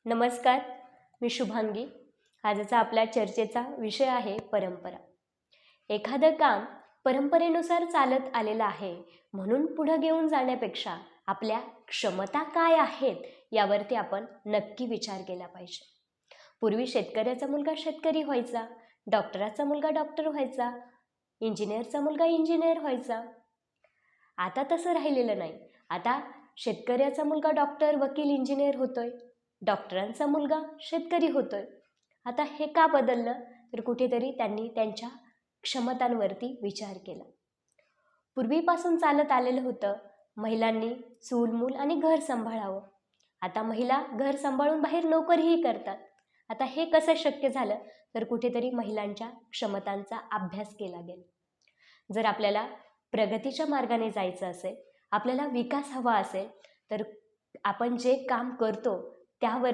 नमस्कार, मी शुभांगी. आजचा आपल्या चर्चेचा विषय आहे परंपरा. एखादं काम परंपरेनुसार चालत आलेलं आहे म्हणून पुढं घेऊन जाण्यापेक्षा आपल्या क्षमता काय आहेत यावरती आपण नक्की विचार केला पाहिजे. पूर्वी शेतकऱ्याचा मुलगा शेतकरी व्हायचा, डॉक्टराचा मुलगा डॉक्टर व्हायचा, इंजिनियरचा मुलगा इंजिनियर व्हायचा. आता तसं राहिलेलं नाही. आता शेतकऱ्याचा मुलगा डॉक्टर, वकील, इंजिनियर होतोय, डॉक्टरांचा मुलगा शेतकरी होतोय. आता हे का बदललं? तर कुठेतरी त्यांनी त्यांच्या क्षमतांवरती विचार केला. पूर्वीपासून चालत आलेलं होतं, महिलांनी चूल मूल आणि घर सांभाळावं. आता महिला घर सांभाळून बाहेर नोकरीही करतात. आता हे कसं शक्य झालं? तर कुठेतरी महिलांच्या क्षमतांचा अभ्यास केला गेला. जर आपल्याला प्रगतीच्या मार्गाने जायचं असेल, आपल्याला विकास हवा असेल, तर आपण जे काम करतो त्यावर